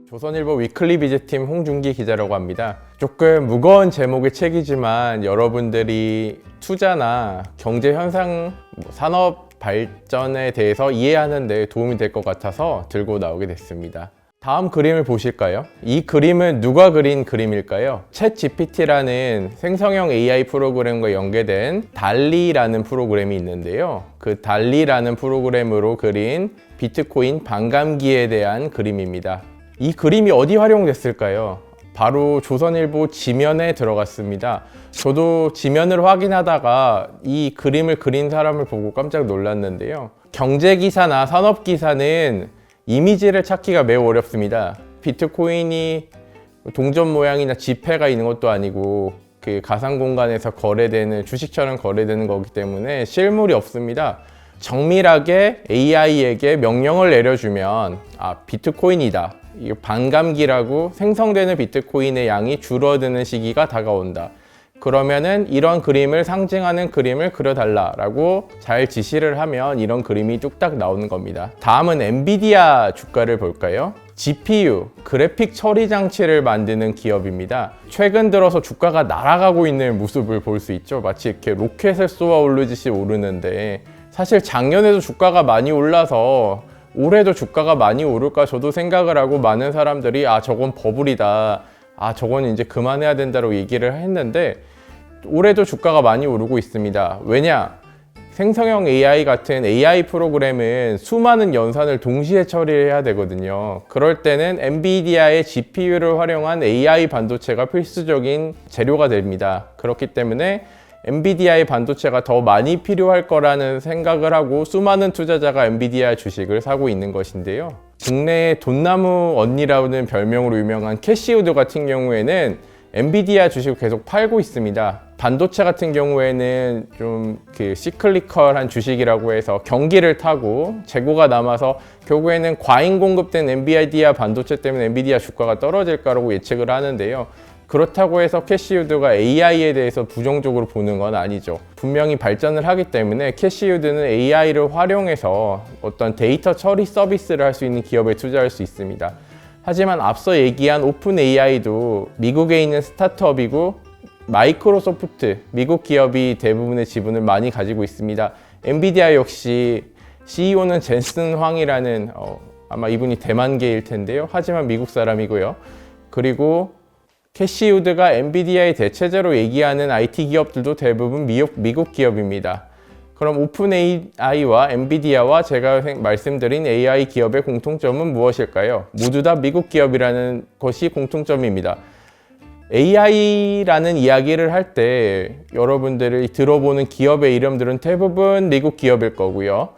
조선일보 위클리 비즈팀 홍준기 기자라고 합니다. 조금 무거운 제목의 책이지만 여러분들이 투자나 경제 현상, 산업 발전에 대해서 이해하는 데 도움이 될 것 같아서 들고 나오게 됐습니다. 다음 그림을 보실까요? 이 그림은 누가 그린 그림일까요? 챗 GPT라는 생성형 AI 프로그램과 연계된 달리라는 프로그램이 있는데요. 그 달리라는 프로그램으로 그린 비트코인 반감기에 대한 그림입니다. 이 그림이 어디 활용됐을까요? 바로 조선일보 지면에 들어갔습니다. 저도 지면을 확인하다가 이 그림을 그린 사람을 보고 깜짝 놀랐는데요. 경제기사나 산업기사는 이미지를 찾기가 매우 어렵습니다. 비트코인이 동전 모양이나 지폐가 있는 것도 아니고 그 가상 공간에서 거래되는 주식처럼 거래되는 거기 때문에 실물이 없습니다. 정밀하게 AI에게 명령을 내려주면 비트코인이다. 이 반감기라고 생성되는 비트코인의 양이 줄어드는 시기가 다가온다. 그러면은 이런 그림을 상징하는 그림을 그려달라라고 잘 지시를 하면 이런 그림이 뚝딱 나오는 겁니다. 다음은 엔비디아 주가를 볼까요? GPU, 그래픽 처리 장치를 만드는 기업입니다. 최근 들어서 주가가 날아가고 있는 모습을 볼 수 있죠. 마치 이렇게 로켓을 쏘아 오르듯이 오르는데 사실 작년에도 주가가 많이 올라서 올해도 주가가 많이 오를까 저도 생각을 하고 많은 사람들이 저건 버블이다. 저건 이제 그만해야 된다고 얘기를 했는데 올해도 주가가 많이 오르고 있습니다. 왜냐? 생성형 AI 같은 AI 프로그램은 수많은 연산을 동시에 처리해야 되거든요. 그럴 때는 엔비디아의 GPU를 활용한 AI 반도체가 필수적인 재료가 됩니다. 그렇기 때문에 엔비디아의 반도체가 더 많이 필요할 거라는 생각을 하고 수많은 투자자가 엔비디아 주식을 사고 있는 것인데요. 국내의 돈나무 언니라는 별명으로 유명한 캐시우드 같은 경우에는 엔비디아 주식을 계속 팔고 있습니다. 반도체 같은 경우에는 좀 시클리컬한 주식이라고 해서 경기를 타고 재고가 남아서 결국에는 과잉 공급된 엔비디아 반도체 때문에 엔비디아 주가가 떨어질 거라고 예측을 하는데요. 그렇다고 해서 캐시우드가 AI에 대해서 부정적으로 보는 건 아니죠. 분명히 발전을 하기 때문에 캐시우드는 AI를 활용해서 어떤 데이터 처리 서비스를 할 수 있는 기업에 투자할 수 있습니다. 하지만 앞서 얘기한 오픈 AI도 미국에 있는 스타트업이고 마이크로소프트, 미국 기업이 대부분의 지분을 많이 가지고 있습니다. 엔비디아 역시 CEO는 젠슨 황이라는 아마 이분이 대만계일 텐데요. 하지만 미국 사람이고요. 그리고 캐시우드가 엔비디아의 대체제로 얘기하는 IT 기업들도 대부분 미국 기업입니다. 그럼 오픈 AI와 엔비디아와 제가 말씀드린 AI 기업의 공통점은 무엇일까요? 모두 다 미국 기업이라는 것이 공통점입니다. AI라는 이야기를 할 때 여러분들이 들어보는 기업의 이름들은 대부분 미국 기업일 거고요.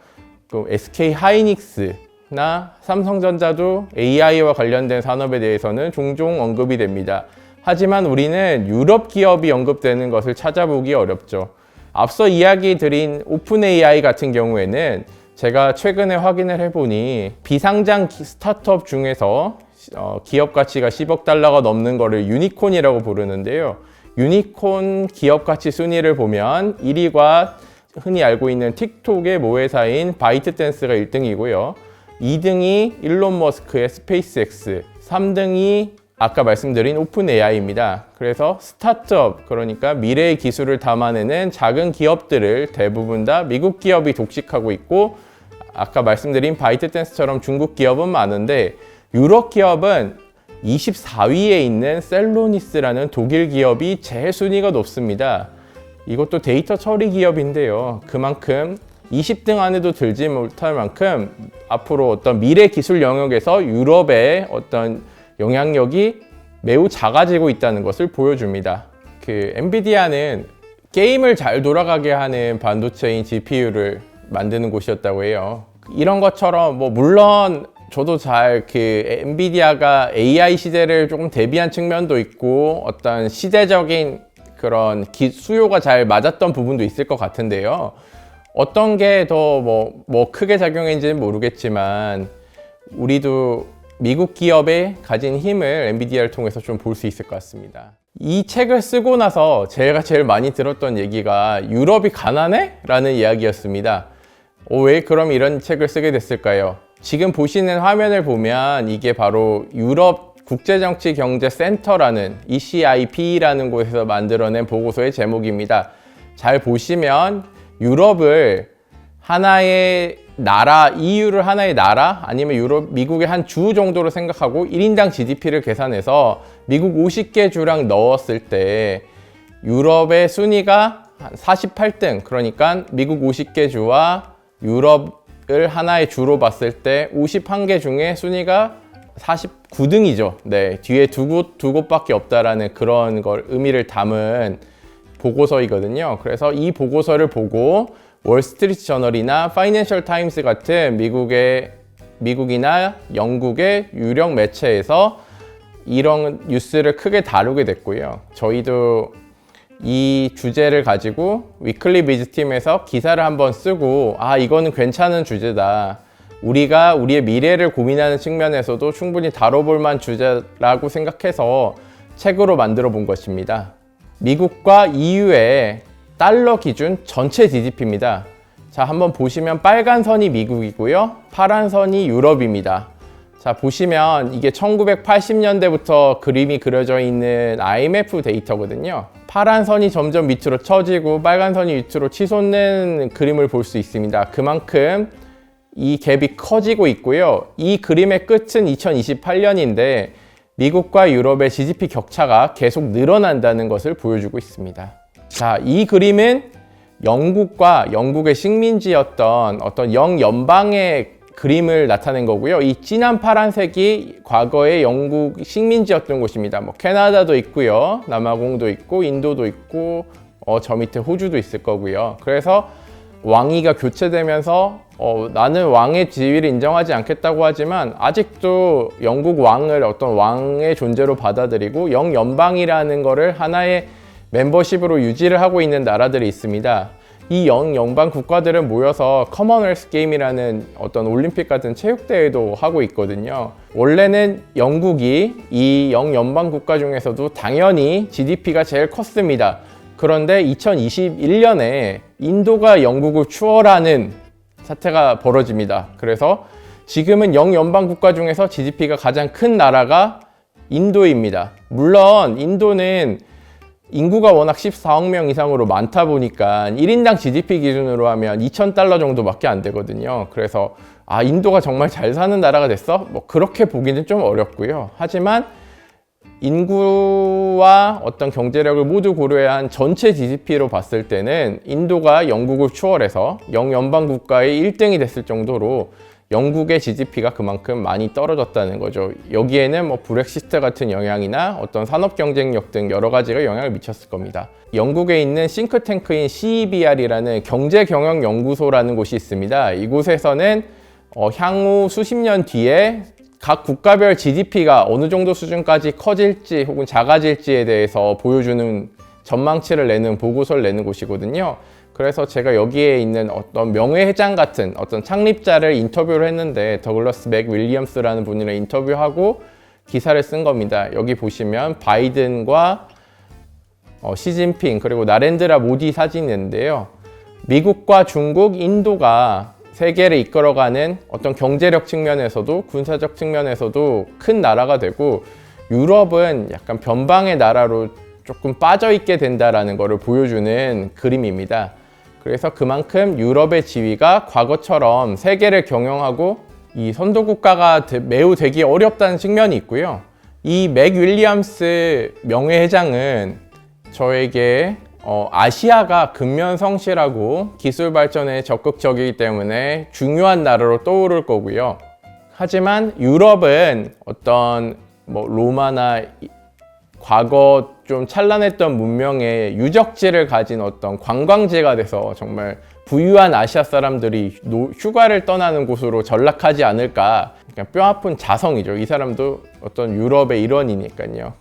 SK 하이닉스나 삼성전자도 AI와 관련된 산업에 대해서는 종종 언급이 됩니다. 하지만 우리는 유럽 기업이 언급되는 것을 찾아보기 어렵죠. 앞서 이야기 드린 오픈 AI 같은 경우에는 제가 최근에 확인을 해보니 비상장 스타트업 중에서 기업 가치가 10억 달러가 넘는 거를 유니콘이라고 부르는데요. 유니콘 기업 가치 순위를 보면 1위가 흔히 알고 있는 틱톡의 모회사인 바이트댄스가 1등이고요. 2등이 일론 머스크의 스페이스X, 3등이 아까 말씀드린 오픈 AI입니다. 그래서 스타트업, 그러니까 미래의 기술을 담아내는 작은 기업들을 대부분 다 미국 기업이 독식하고 있고 아까 말씀드린 바이트댄스처럼 중국 기업은 많은데 유럽 기업은 24위에 있는 셀로니스라는 독일 기업이 제일 순위가 높습니다. 이것도 데이터 처리 기업인데요. 그만큼 20등 안에도 들지 못할 만큼 앞으로 어떤 미래 기술 영역에서 유럽의 어떤 영향력이 매우 작아지고 있다는 것을 보여줍니다. 엔비디아는 게임을 잘 돌아가게 하는 반도체인 GPU를 만드는 곳이었다고 해요. 이런 것처럼 물론 저도 엔비디아가 AI 시대를 조금 대비한 측면도 있고 어떤 시대적인 그런 수요가 잘 맞았던 부분도 있을 것 같은데요. 어떤 게 더 크게 작용했는지는 모르겠지만 우리도 미국 기업의 가진 힘을 엔비디아를 통해서 좀 볼 수 있을 것 같습니다. 이 책을 쓰고 나서 제가 제일 많이 들었던 얘기가 유럽이 가난해? 라는 이야기였습니다. 왜 그럼 이런 책을 쓰게 됐을까요? 지금 보시는 화면을 보면 이게 바로 유럽 국제정치경제센터라는 ECIP라는 곳에서 만들어낸 보고서의 제목입니다. 잘 보시면 유럽을 하나의 나라, EU를 하나의 나라 아니면 미국의 한 주 정도로 생각하고 1인당 GDP를 계산해서 미국 50개 주랑 넣었을 때 유럽의 순위가 한 48등, 그러니까 미국 50개 주와 유럽을 하나의 주로 봤을 때 51개 중에 순위가 49등이죠. 네, 뒤에 두 곳밖에 없다라는 그런 걸 의미를 담은 보고서이거든요. 그래서 이 보고서를 보고 월스트리트 저널이나 파이낸셜 타임스 같은 미국이나 영국의 유력 매체에서 이런 뉴스를 크게 다루게 됐고요. 저희도 이 주제를 가지고 위클리 비즈팀에서 기사를 한번 쓰고 이거는 괜찮은 주제다. 우리가 우리의 미래를 고민하는 측면에서도 충분히 다뤄볼 만한 주제라고 생각해서 책으로 만들어 본 것입니다. 미국과 EU의 달러 기준 전체 GDP입니다. 자, 한번 보시면 빨간 선이 미국이고요. 파란 선이 유럽입니다. 자, 보시면 이게 1980년대부터 그림이 그려져 있는 IMF 데이터거든요. 파란 선이 점점 밑으로 처지고 빨간 선이 밑으로 치솟는 그림을 볼 수 있습니다. 그만큼 이 갭이 커지고 있고요. 이 그림의 끝은 2028년인데 미국과 유럽의 GDP 격차가 계속 늘어난다는 것을 보여주고 있습니다. 자, 이 그림은 영국과 영국의 식민지였던 어떤 영연방의 그림을 나타낸 거고요. 이 진한 파란색이 과거의 영국 식민지였던 곳입니다. 캐나다도 있고요. 남아공도 있고 인도도 있고 저 밑에 호주도 있을 거고요. 그래서 왕위가 교체되면서 나는 왕의 지위를 인정하지 않겠다고 하지만 아직도 영국 왕을 어떤 왕의 존재로 받아들이고 영연방이라는 거를 하나의 멤버십으로 유지를 하고 있는 나라들이 있습니다. 이 영연방 국가들은 모여서 커먼웰스 게임이라는 어떤 올림픽 같은 체육대회도 하고 있거든요. 원래는 영국이 이 영연방 국가 중에서도 당연히 GDP가 제일 컸습니다. 그런데 2021년에 인도가 영국을 추월하는 사태가 벌어집니다. 그래서 지금은 영연방 국가 중에서 GDP가 가장 큰 나라가 인도입니다. 물론 인도는 인구가 워낙 14억 명 이상으로 많다 보니까 1인당 GDP 기준으로 하면 2,000달러 정도밖에 안 되거든요. 그래서 인도가 정말 잘 사는 나라가 됐어? 그렇게 보기는 좀 어렵고요. 하지만 인구와 어떤 경제력을 모두 고려한 전체 GDP로 봤을 때는 인도가 영국을 추월해서 영연방 국가의 1등이 됐을 정도로 영국의 GDP가 그만큼 많이 떨어졌다는 거죠. 여기에는 브렉시트 같은 영향이나 어떤 산업 경쟁력 등 여러 가지가 영향을 미쳤을 겁니다. 영국에 있는 싱크탱크인 CEBR이라는 경제경영연구소라는 곳이 있습니다. 이곳에서는 향후 수십 년 뒤에 각 국가별 GDP가 어느 정도 수준까지 커질지 혹은 작아질지에 대해서 보여주는 전망치를 내는 보고서를 내는 곳이거든요. 그래서 제가 여기에 있는 어떤 명예회장 같은 어떤 창립자를 인터뷰를 했는데 더글러스 맥 윌리엄스라는 분이랑 인터뷰하고 기사를 쓴 겁니다. 여기 보시면 바이든과 시진핑 그리고 나렌드라 모디 사진이 있는데요. 미국과 중국, 인도가 세계를 이끌어가는 어떤 경제력 측면에서도 군사적 측면에서도 큰 나라가 되고 유럽은 약간 변방의 나라로 조금 빠져있게 된다라는 것을 보여주는 그림입니다. 그래서 그만큼 유럽의 지위가 과거처럼 세계를 경영하고 이 선도국가가 매우 되기 어렵다는 측면이 있고요. 이 맥 윌리엄스 명예회장은 저에게 아시아가 근면 성실하고 기술 발전에 적극적이기 때문에 중요한 나라로 떠오를 거고요. 하지만 유럽은 어떤 로마나 과거 좀 찬란했던 문명의 유적지를 가진 어떤 관광지가 돼서 정말 부유한 아시아 사람들이 휴가를 떠나는 곳으로 전락하지 않을까. 그러니까 뼈아픈 자성이죠. 이 사람도 어떤 유럽의 일원이니까요.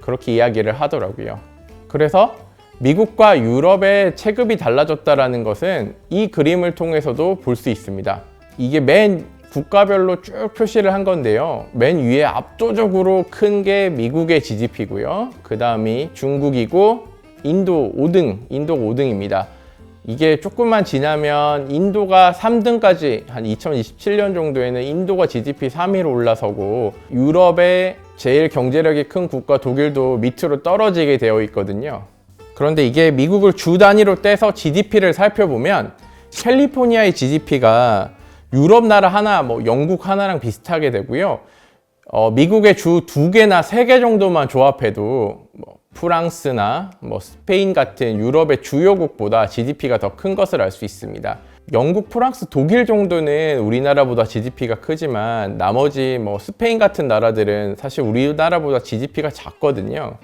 그렇게 이야기를 하더라고요. 그래서 미국과 유럽의 체급이 달라졌다는 것은 이 그림을 통해서도 볼 수 있습니다. 이게 맨 국가별로 쭉 표시를 한 건데요. 맨 위에 압도적으로 큰 게 미국의 GDP고요. 그 다음이 중국이고 인도 5등입니다. 이게 조금만 지나면 인도가 3등까지 한 2027년 정도에는 인도가 GDP 3위로 올라서고 유럽의 제일 경제력이 큰 국가 독일도 밑으로 떨어지게 되어 있거든요. 그런데 이게 미국을 주 단위로 떼서 GDP를 살펴보면 캘리포니아의 GDP가 유럽 나라 하나, 영국 하나랑 비슷하게 되고요. 미국의 주 2개나 3개 정도만 조합해도 프랑스나 스페인 같은 유럽의 주요국보다 GDP가 더 큰 것을 알 수 있습니다. 영국, 프랑스, 독일 정도는 우리나라보다 GDP가 크지만 나머지 스페인 같은 나라들은 사실 우리나라보다 GDP가 작거든요.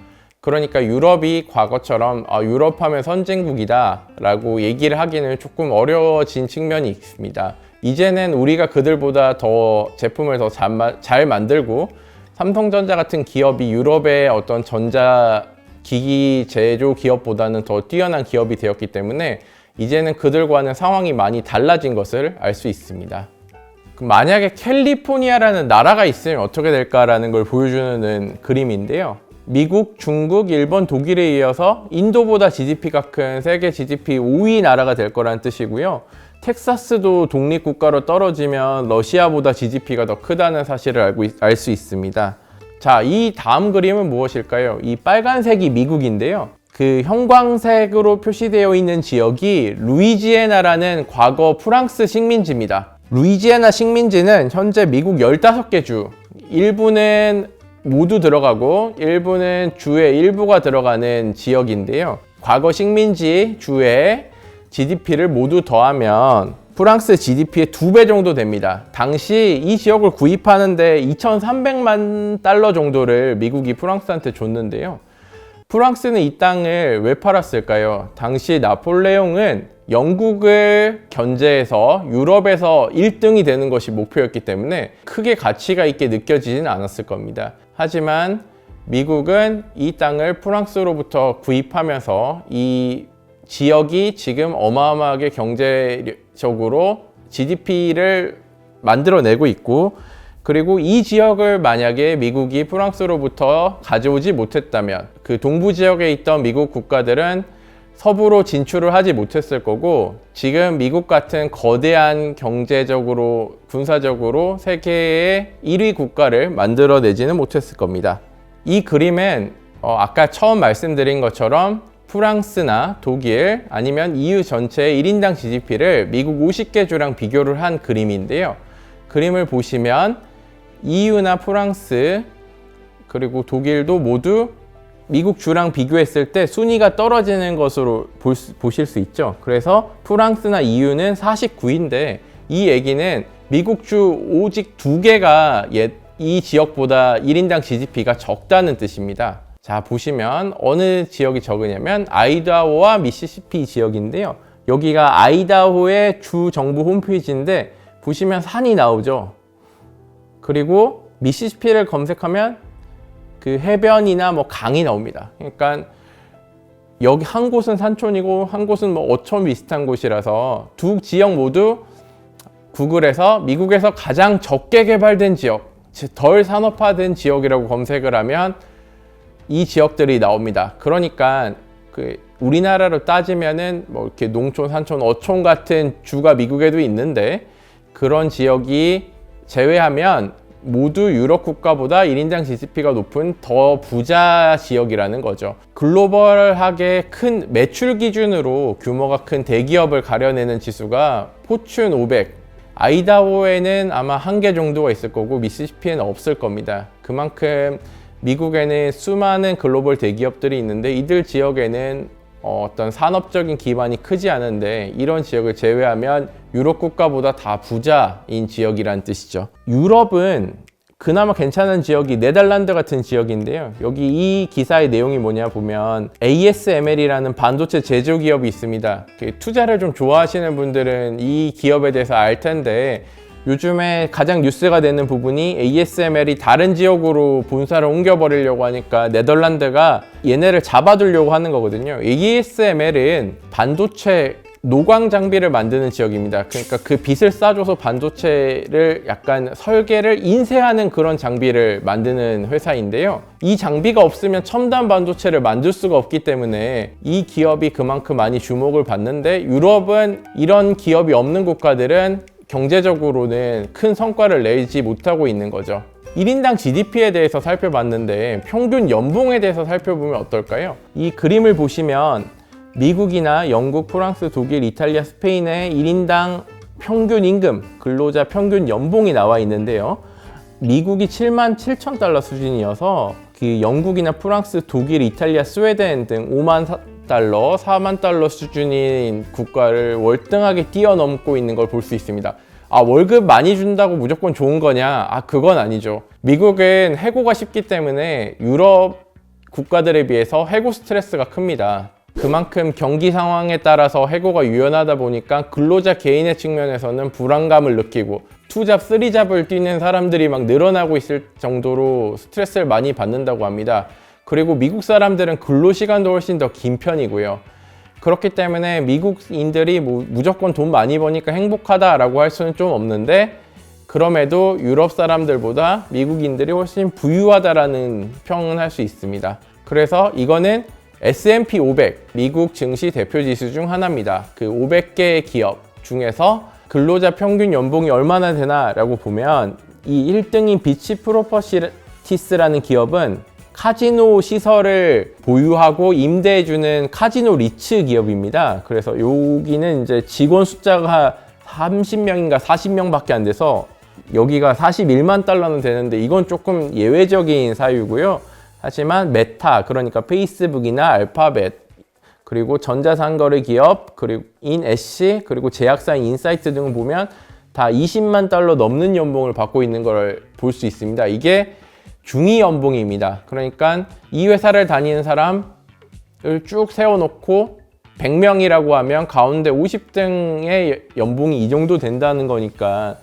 그러니까 유럽이 과거처럼 유럽 하면 선진국이다 라고 얘기를 하기는 조금 어려워진 측면이 있습니다. 이제는 우리가 그들보다 더 제품을 더 잘 만들고 삼성전자 같은 기업이 유럽의 어떤 전자기기 제조 기업보다는 더 뛰어난 기업이 되었기 때문에 이제는 그들과는 상황이 많이 달라진 것을 알 수 있습니다. 만약에 캘리포니아라는 나라가 있으면 어떻게 될까라는 걸 보여주는 그림인데요. 미국, 중국, 일본, 독일에 이어서 인도보다 GDP가 큰 세계 GDP 5위 나라가 될 거라는 뜻이고요. 텍사스도 독립국가로 떨어지면 러시아보다 GDP가 더 크다는 사실을 알 수 있습니다. 자, 이 다음 그림은 무엇일까요? 이 빨간색이 미국인데요. 그 형광색으로 표시되어 있는 지역이 루이지애나라는 과거 프랑스 식민지입니다. 루이지애나 식민지는 현재 미국 15개 주, 일부는 모두 들어가고 일부는 주의 일부가 들어가는 지역인데요. 과거 식민지 주의 GDP를 모두 더하면 프랑스 GDP의 2배 정도 됩니다. 당시 이 지역을 구입하는데 2,300만 달러 정도를 미국이 프랑스한테 줬는데요. 프랑스는 이 땅을 왜 팔았을까요? 당시 나폴레옹은 영국을 견제해서 유럽에서 1등이 되는 것이 목표였기 때문에 크게 가치가 있게 느껴지진 않았을 겁니다. 하지만 미국은 이 땅을 프랑스로부터 구입하면서 이 지역이 지금 어마어마하게 경제적으로 GDP를 만들어내고 있고, 그리고 이 지역을 만약에 미국이 프랑스로부터 가져오지 못했다면 그 동부 지역에 있던 미국 국가들은 서부로 진출을 하지 못했을 거고, 지금 미국 같은 거대한 경제적으로 군사적으로 세계의 1위 국가를 만들어내지는 못했을 겁니다. 이 그림은 아까 처음 말씀드린 것처럼 프랑스나 독일 아니면 EU 전체의 1인당 GDP를 미국 50개 주랑 비교를 한 그림인데요. 그림을 보시면 EU나 프랑스 그리고 독일도 모두 미국 주랑 비교했을 때 순위가 떨어지는 것으로 보실 수 있죠. 그래서 프랑스나 EU는 49인데 이 얘기는 미국 주 오직 2개가 이 지역보다 1인당 GDP가 적다는 뜻입니다. 자, 보시면 어느 지역이 적으냐면 아이다호와 미시시피 지역인데요. 여기가 아이다호의 주 정부 홈페이지인데 보시면 산이 나오죠. 그리고 미시시피를 검색하면 그 해변이나 강이 나옵니다. 그러니까 여기 한 곳은 산촌이고 한 곳은 어촌 비슷한 곳이라서 두 지역 모두 구글에서 미국에서 가장 적게 개발된 지역, 덜 산업화된 지역이라고 검색을 하면 이 지역들이 나옵니다. 그러니까 우리나라로 따지면은 이렇게 농촌, 산촌, 어촌 같은 주가 미국에도 있는데 그런 지역이 제외하면 모두 유럽 국가보다 1인당 GDP가 높은 더 부자 지역이라는 거죠. 글로벌하게 큰 매출 기준으로 규모가 큰 대기업을 가려내는 지수가 포춘 500, 아이다호에는 아마 1개 정도가 있을 거고 미시시피에는 없을 겁니다. 그만큼 미국에는 수많은 글로벌 대기업들이 있는데 이들 지역에는 어떤 산업적인 기반이 크지 않은데 이런 지역을 제외하면 유럽 국가보다 다 부자인 지역이란 뜻이죠. 유럽은 그나마 괜찮은 지역이 네덜란드 같은 지역인데요. 여기 이 기사의 내용이 뭐냐 보면 ASML이라는 반도체 제조 기업이 있습니다. 투자를 좀 좋아하시는 분들은 이 기업에 대해서 알 텐데 요즘에 가장 뉴스가 되는 부분이 ASML이 다른 지역으로 본사를 옮겨버리려고 하니까 네덜란드가 얘네를 잡아두려고 하는 거거든요. ASML은 반도체 노광 장비를 만드는 지역입니다. 그러니까 그 빛을 쏴줘서 반도체를 약간 설계를 인쇄하는 그런 장비를 만드는 회사인데요. 이 장비가 없으면 첨단 반도체를 만들 수가 없기 때문에 이 기업이 그만큼 많이 주목을 받는데, 유럽은 이런 기업이 없는 국가들은 경제적으로는 큰 성과를 내지 못하고 있는 거죠. 1인당 GDP에 대해서 살펴봤는데 평균 연봉에 대해서 살펴보면 어떨까요? 이 그림을 보시면 미국이나 영국, 프랑스, 독일, 이탈리아, 스페인의 1인당 평균 임금, 근로자 평균 연봉이 나와 있는데요. 미국이 7만 7천 달러 수준이어서 그 영국이나 프랑스, 독일, 이탈리아, 스웨덴 등 5만 달러, 4만 달러 수준인 국가를 월등하게 뛰어넘고 있는 걸 볼 수 있습니다. 아, 월급 많이 준다고 무조건 좋은 거냐? 아, 그건 아니죠. 미국은 해고가 쉽기 때문에 유럽 국가들에 비해서 해고 스트레스가 큽니다. 그만큼 경기 상황에 따라서 해고가 유연하다 보니까 근로자 개인의 측면에서는 불안감을 느끼고 투잡, 쓰리잡을 뛰는 사람들이 막 늘어나고 있을 정도로 스트레스를 많이 받는다고 합니다. 그리고 미국 사람들은 근로시간도 훨씬 더 긴 편이고요. 그렇기 때문에 미국인들이 무조건 돈 많이 버니까 행복하다라고 할 수는 좀 없는데, 그럼에도 유럽 사람들보다 미국인들이 훨씬 부유하다라는 평은 할 수 있습니다. 그래서 이거는 S&P 500, 미국 증시 대표 지수 중 하나입니다. 그 500개의 기업 중에서 근로자 평균 연봉이 얼마나 되나 라고 보면, 이 1등인 비치 프로퍼티스라는 기업은 카지노 시설을 보유하고 임대해주는 카지노 리츠 기업입니다. 그래서 여기는 이제 직원 숫자가 30명인가 40명밖에 안 돼서 여기가 41만 달러는 되는데, 이건 조금 예외적인 사유고요. 하지만 메타, 그러니까 페이스북이나 알파벳, 그리고 전자상거래 기업, 그리고 인애쉬, 그리고 제약사인 인사이트 등을 보면 다 20만 달러 넘는 연봉을 받고 있는 걸 볼 수 있습니다. 이게 중위 연봉입니다. 그러니까 이 회사를 다니는 사람을 쭉 세워놓고 100명이라고 하면 가운데 50등의 연봉이 이 정도 된다는 거니까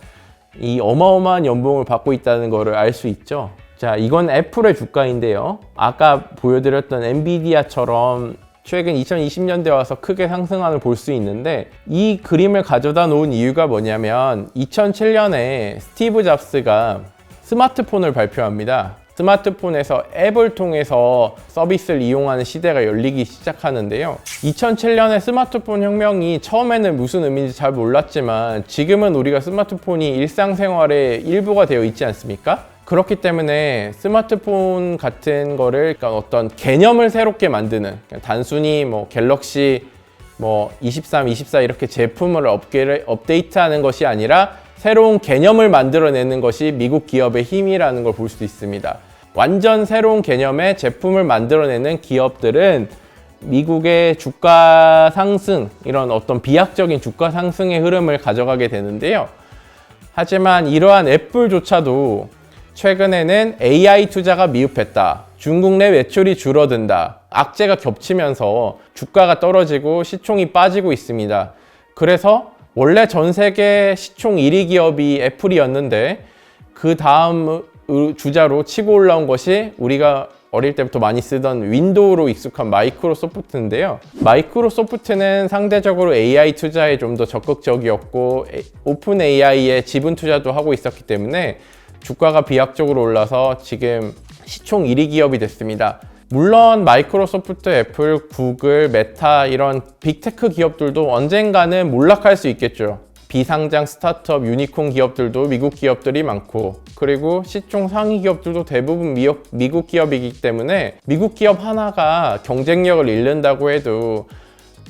이 어마어마한 연봉을 받고 있다는 거를 알 수 있죠. 자, 이건 애플의 주가인데요. 아까 보여드렸던 엔비디아처럼 최근 2020년대 와서 크게 상승한을 볼 수 있는데, 이 그림을 가져다 놓은 이유가 뭐냐면 2007년에 스티브 잡스가 스마트폰을 발표합니다. 스마트폰에서 앱을 통해서 서비스를 이용하는 시대가 열리기 시작하는데요. 2007년에 스마트폰 혁명이 처음에는 무슨 의미인지 잘 몰랐지만 지금은 우리가 스마트폰이 일상생활의 일부가 되어 있지 않습니까? 그렇기 때문에 스마트폰 같은 거를, 그러니까 어떤 개념을 새롭게 만드는, 단순히 뭐 갤럭시 23, 24 이렇게 제품을 업계를 업데이트하는 것이 아니라 새로운 개념을 만들어내는 것이 미국 기업의 힘이라는 걸 볼 수 있습니다. 완전 새로운 개념의 제품을 만들어내는 기업들은 미국의 주가 상승, 이런 어떤 비약적인 주가 상승의 흐름을 가져가게 되는데요. 하지만 이러한 애플조차도 최근에는 AI 투자가 미흡했다, 중국 내 매출이 줄어든다, 악재가 겹치면서 주가가 떨어지고 시총이 빠지고 있습니다. 그래서 원래 전 세계 시총 1위 기업이 애플이었는데 그 다음 주자로 치고 올라온 것이 우리가 어릴 때부터 많이 쓰던 윈도우로 익숙한 마이크로소프트인데요. 마이크로소프트는 상대적으로 AI 투자에 좀 더 적극적이었고 오픈 AI에 지분 투자도 하고 있었기 때문에 주가가 비약적으로 올라서 지금 시총 1위 기업이 됐습니다. 물론 마이크로소프트, 애플, 구글, 메타 이런 빅테크 기업들도 언젠가는 몰락할 수 있겠죠. 비상장 스타트업, 유니콘 기업들도 미국 기업들이 많고, 그리고 시총 상위 기업들도 대부분 미국 기업이기 때문에 미국 기업 하나가 경쟁력을 잃는다고 해도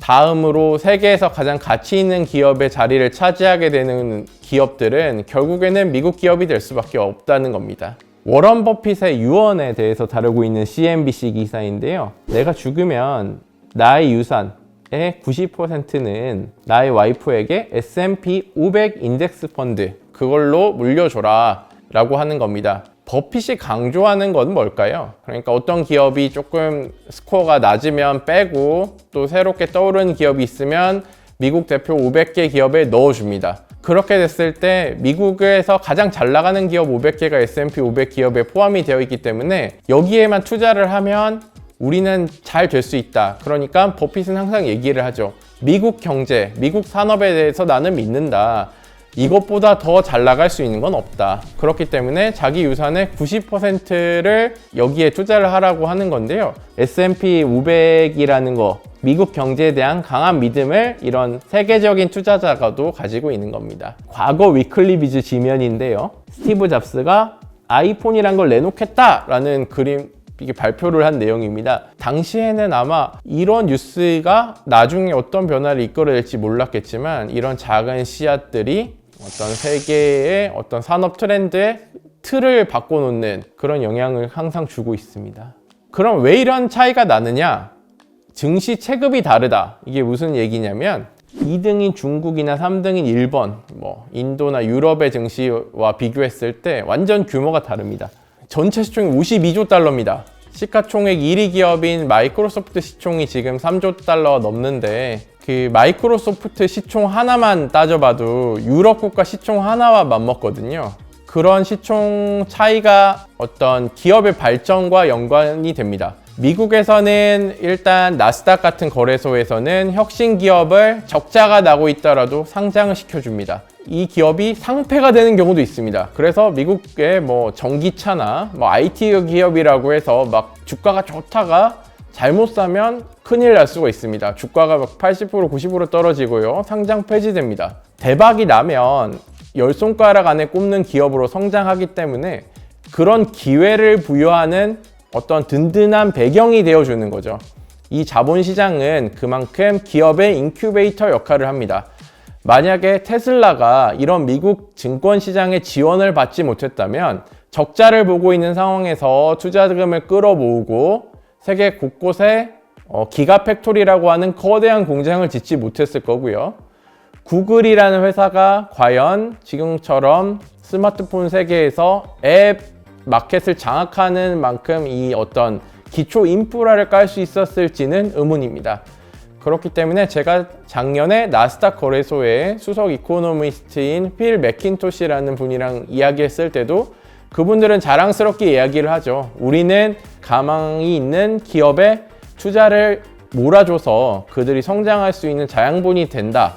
다음으로 세계에서 가장 가치 있는 기업의 자리를 차지하게 되는 기업들은 결국에는 미국 기업이 될 수밖에 없다는 겁니다. 워런 버핏의 유언에 대해서 다루고 있는 CNBC 기사인데요. 내가 죽으면 나의 유산의 90%는 나의 와이프에게 S&P 500 인덱스 펀드, 그걸로 물려줘라 라고 하는 겁니다. 버핏이 강조하는 건 뭘까요? 그러니까 어떤 기업이 조금 스코어가 낮으면 빼고 또 새롭게 떠오르는 기업이 있으면 미국 대표 500개 기업에 넣어줍니다. 그렇게 됐을 때 미국에서 가장 잘 나가는 기업 500개가 S&P 500 기업에 포함이 되어 있기 때문에 여기에만 투자를 하면 우리는 잘 될 수 있다. 그러니까 버핏은 항상 얘기를 하죠. 미국 경제, 미국 산업에 대해서 나는 믿는다. 이것보다 더 잘 나갈 수 있는 건 없다. 그렇기 때문에 자기 유산의 90%를 여기에 투자를 하라고 하는 건데요. S&P 500이라는 거, 미국 경제에 대한 강한 믿음을 이런 세계적인 투자자가도 가지고 있는 겁니다. 과거 위클리 비즈 지면인데요. 스티브 잡스가 아이폰이란 걸 내놓겠다라는 그림 이게 발표를 한 내용입니다. 당시에는 아마 이런 뉴스가 나중에 어떤 변화를 이끌어낼지 몰랐겠지만 이런 작은 씨앗들이 어떤 세계의 어떤 산업 트렌드의 틀을 바꿔놓는 그런 영향을 항상 주고 있습니다. 그럼 왜 이런 차이가 나느냐? 증시 체급이 다르다. 이게 무슨 얘기냐면 2등인 중국이나 3등인 일본, 인도나 유럽의 증시와 비교했을 때 완전 규모가 다릅니다. 전체 시총이 52조 달러입니다. 시가총액 1위 기업인 마이크로소프트 시총이 지금 3조 달러 넘는데 그 마이크로소프트 시총 하나만 따져봐도 유럽 국가 시총 하나와 맞먹거든요. 그런 시총 차이가 어떤 기업의 발전과 연관이 됩니다. 미국에서는 일단 나스닥 같은 거래소에서는 혁신 기업을 적자가 나고 있더라도 상장을 시켜줍니다. 이 기업이 상폐가 되는 경우도 있습니다. 그래서 미국의 전기차나 IT 기업이라고 해서 막 주가가 좋다가 잘못 사면 큰일 날 수가 있습니다. 주가가 80% 90% 떨어지고요. 상장 폐지됩니다. 대박이 나면 10손가락 안에 꼽는 기업으로 성장하기 때문에 그런 기회를 부여하는 어떤 든든한 배경이 되어주는 거죠. 이 자본시장은 그만큼 기업의 인큐베이터 역할을 합니다. 만약에 테슬라가 이런 미국 증권시장의 지원을 받지 못했다면 적자를 보고 있는 상황에서 투자금을 끌어모으고 세계 곳곳에 기가팩토리라고 하는 거대한 공장을 짓지 못했을 거고요. 구글이라는 회사가 과연 지금처럼 스마트폰 세계에서 앱 마켓을 장악하는 만큼 이 어떤 기초 인프라를 깔 수 있었을지는 의문입니다. 그렇기 때문에 제가 작년에 나스닥 거래소의 수석 이코노미스트인 필 맥킨토시라는 분이랑 이야기했을 때도 그분들은 자랑스럽게 이야기를 하죠. 우리는 가망이 있는 기업에 투자를 몰아줘서 그들이 성장할 수 있는 자양분이 된다.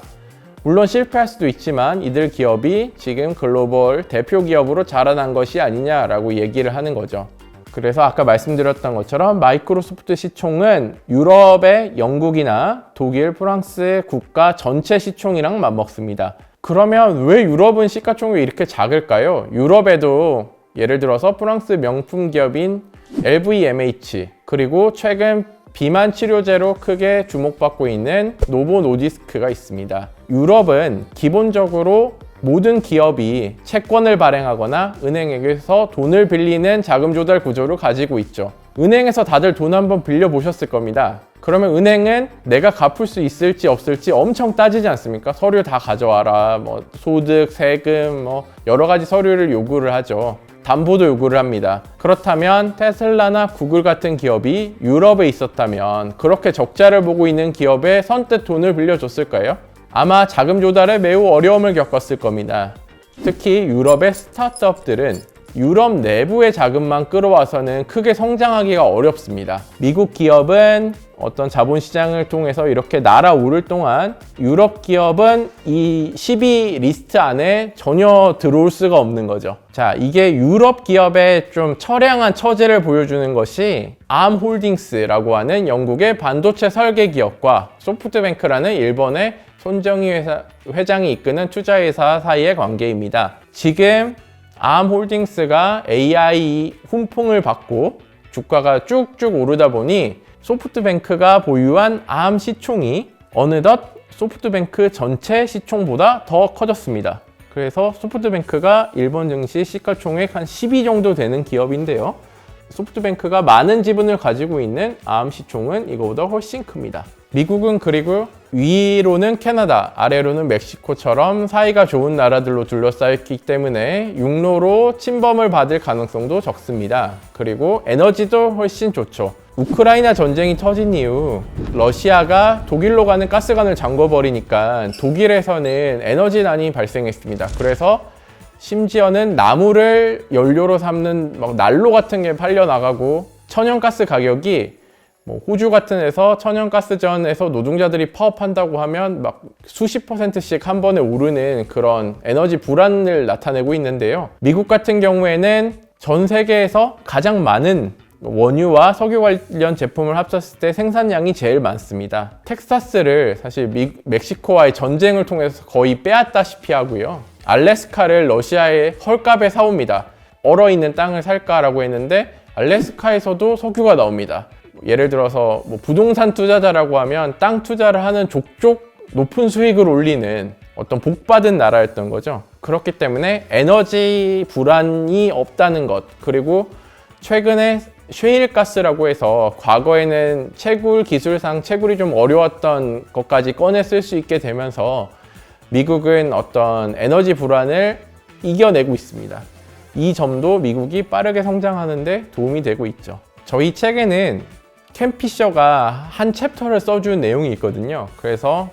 물론 실패할 수도 있지만 이들 기업이 지금 글로벌 대표 기업으로 자라난 것이 아니냐라고 얘기를 하는 거죠. 그래서 아까 말씀드렸던 것처럼 마이크로소프트 시총은 유럽의 영국이나 독일, 프랑스의 국가 전체 시총이랑 맞먹습니다. 그러면 왜 유럽은 시가총액이 이렇게 작을까요? 유럽에도 예를 들어서 프랑스 명품 기업인 LVMH 그리고 최근 비만 치료제로 크게 주목받고 있는 노보 노디스크가 있습니다. 유럽은 기본적으로 모든 기업이 채권을 발행하거나 은행에게서 돈을 빌리는 자금 조달 구조를 가지고 있죠. 은행에서 다들 돈 한번 빌려 보셨을 겁니다. 그러면 은행은 내가 갚을 수 있을지 없을지 엄청 따지지 않습니까? 서류 다 가져와라, 소득, 세금, 여러 가지 서류를 요구를 하죠. 담보도 요구를 합니다. 그렇다면 테슬라나 구글 같은 기업이 유럽에 있었다면 그렇게 적자를 보고 있는 기업에 선뜻 돈을 빌려줬을까요? 아마 자금 조달에 매우 어려움을 겪었을 겁니다. 특히 유럽의 스타트업들은 유럽 내부의 자금만 끌어와서는 크게 성장하기가 어렵습니다. 미국 기업은 어떤 자본시장을 통해서 이렇게 날아오를 동안 유럽 기업은 이 10위 리스트 안에 전혀 들어올 수가 없는 거죠. 자, 이게 유럽 기업의 좀 처량한 처지를 보여주는 것이 암홀딩스라고 하는 영국의 반도체 설계 기업과 소프트뱅크라는 일본의 손정희 회장이 이끄는 투자회사 사이의 관계입니다. 지금 암홀딩스가 AI 훈풍을 받고 주가가 쭉쭉 오르다 보니 소프트뱅크가 보유한 암 시총이 어느덧 소프트뱅크 전체 시총보다 더 커졌습니다. 그래서 소프트뱅크가 일본 증시 시가총액 한 10위 정도 되는 기업인데요. 소프트뱅크가 많은 지분을 가지고 있는 암 시총은 이거보다 훨씬 큽니다. 미국은 그리고 위로는 캐나다, 아래로는 멕시코처럼 사이가 좋은 나라들로 둘러싸였기 때문에 육로로 침범을 받을 가능성도 적습니다. 그리고 에너지도 훨씬 좋죠. 우크라이나 전쟁이 터진 이후 러시아가 독일로 가는 가스관을 잠궈버리니까 독일에서는 에너지난이 발생했습니다. 그래서 심지어는 나무를 연료로 삼는 난로 같은 게 팔려나가고 천연가스 가격이 뭐 호주 같은 데서 천연가스전에서 노동자들이 파업한다고 하면 막 수십 %씩 한 번에 오르는 그런 에너지 불안을 나타내고 있는데요. 미국 같은 경우에는 전 세계에서 가장 많은 원유와 석유 관련 제품을 합쳤을 때 생산량이 제일 많습니다. 텍사스를 사실 멕시코와의 전쟁을 통해서 거의 빼앗다시피 하고요. 알래스카를 러시아의 헐값에 사옵니다. 얼어있는 땅을 살까라고 했는데 알래스카에서도 석유가 나옵니다. 예를 들어서 뭐 부동산 투자자라고 하면 땅 투자를 하는 족족 높은 수익을 올리는 어떤 복받은 나라였던 거죠. 그렇기 때문에 에너지 불안이 없다는 것, 그리고 최근에 셰일가스라고 해서 과거에는 채굴 기술상 채굴이 좀 어려웠던 것까지 꺼내 쓸 수 있게 되면서 미국은 어떤 에너지 불안을 이겨내고 있습니다. 이 점도 미국이 빠르게 성장하는데 도움이 되고 있죠. 저희 책에는 켄 피셔가 한 챕터를 써준 내용이 있거든요. 그래서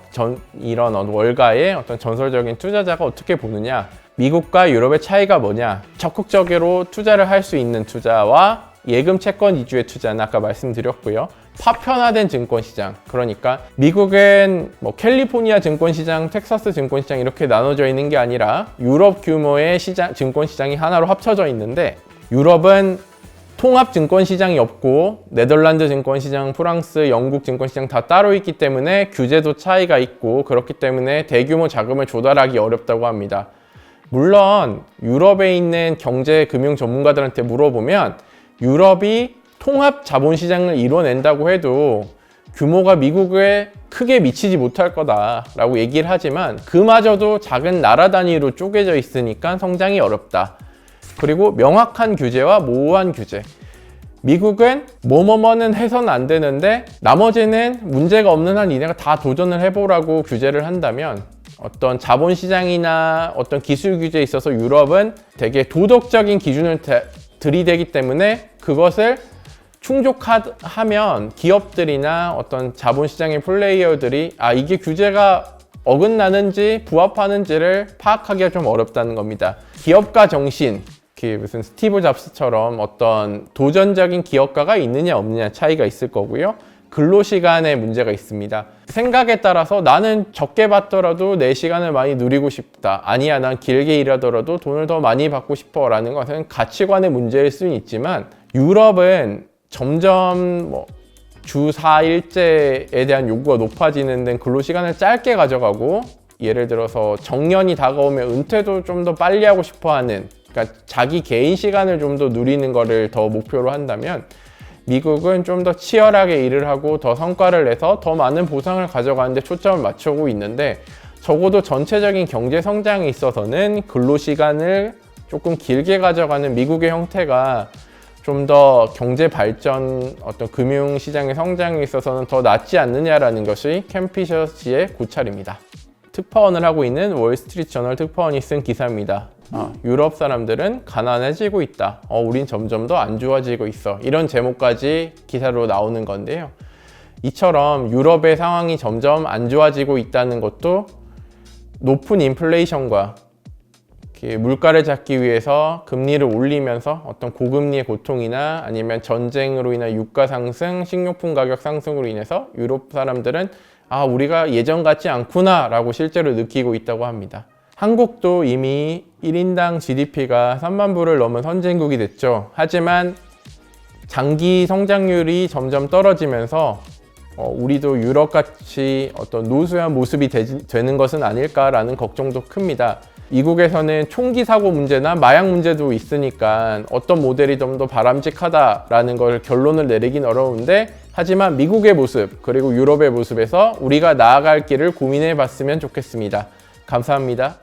이런 월가의 어떤 전설적인 투자자가 어떻게 보느냐, 미국과 유럽의 차이가 뭐냐, 적극적으로 투자를 할 수 있는 투자와 예금 채권 위주의 투자는 아까 말씀드렸고요. 파편화된 증권시장, 그러니까 미국은 뭐 캘리포니아 증권시장, 텍사스 증권시장 이렇게 나눠져 있는 게 아니라 유럽 규모의 증권시장이 하나로 합쳐져 있는데, 유럽은 통합 증권시장이 없고 네덜란드 증권시장, 프랑스, 영국 증권시장 다 따로 있기 때문에 규제도 차이가 있고, 그렇기 때문에 대규모 자금을 조달하기 어렵다고 합니다. 물론 유럽에 있는 경제 금융 전문가들한테 물어보면 유럽이 통합 자본시장을 이뤄낸다고 해도 규모가 미국에 크게 미치지 못할 거다라고 얘기를 하지만 그마저도 작은 나라 단위로 쪼개져 있으니까 성장이 어렵다. 그리고 명확한 규제와 모호한 규제. 미국은 뭐뭐뭐는 해서는 안 되는데 나머지는 문제가 없는 한 니네가 다 도전을 해보라고 규제를 한다면, 어떤 자본시장이나 어떤 기술 규제에 있어서 유럽은 되게 도덕적인 기준을 들이대기 때문에 그것을 충족하면 기업들이나 어떤 자본시장의 플레이어들이 이게 규제가 어긋나는지 부합하는지를 파악하기가 좀 어렵다는 겁니다. 기업가 정신, 무슨 스티브 잡스처럼 어떤 도전적인 기업가가 있느냐 없느냐 차이가 있을 거고요. 근로시간에 문제가 있습니다. 생각에 따라서 나는 적게 받더라도 내 시간을 많이 누리고 싶다. 아니야, 난 길게 일하더라도 돈을 더 많이 받고 싶어 라는 것은 가치관의 문제일 수는 있지만, 유럽은 점점 주 4일제에 대한 요구가 높아지는 데 근로시간을 짧게 가져가고, 예를 들어서 정년이 다가오면 은퇴도 좀 더 빨리 하고 싶어 하는, 그러니까 자기 개인 시간을 좀 더 누리는 거를 더 목표로 한다면, 미국은 좀 더 치열하게 일을 하고 더 성과를 내서 더 많은 보상을 가져가는 데 초점을 맞추고 있는데, 적어도 전체적인 경제 성장에 있어서는 근로시간을 조금 길게 가져가는 미국의 형태가 좀 더 경제 발전, 어떤 금융시장의 성장에 있어서는 더 낫지 않느냐라는 것이 켄 피셔 씨의 고찰입니다. 특파원을 하고 있는 월스트리트 저널 특파원이 쓴 기사입니다. 유럽 사람들은 가난해지고 있다. 우린 점점 더 안 좋아지고 있어. 이런 제목까지 기사로 나오는 건데요. 이처럼 유럽의 상황이 점점 안 좋아지고 있다는 것도 높은 인플레이션과 물가를 잡기 위해서 금리를 올리면서 어떤 고금리의 고통이나 아니면 전쟁으로 인한 유가 상승, 식료품 가격 상승으로 인해서 유럽 사람들은 우리가 예전 같지 않구나 라고 실제로 느끼고 있다고 합니다. 한국도 이미 1인당 GDP가 3만 불을 넘은 선진국이 됐죠. 하지만 장기 성장률이 점점 떨어지면서 우리도 유럽같이 어떤 노쇠한 모습이 되는 것은 아닐까라는 걱정도 큽니다. 미국에서는 총기 사고 문제나 마약 문제도 있으니까 어떤 모델이 좀 더 바람직하다라는 걸 결론을 내리긴 어려운데, 하지만 미국의 모습 그리고 유럽의 모습에서 우리가 나아갈 길을 고민해 봤으면 좋겠습니다. 감사합니다.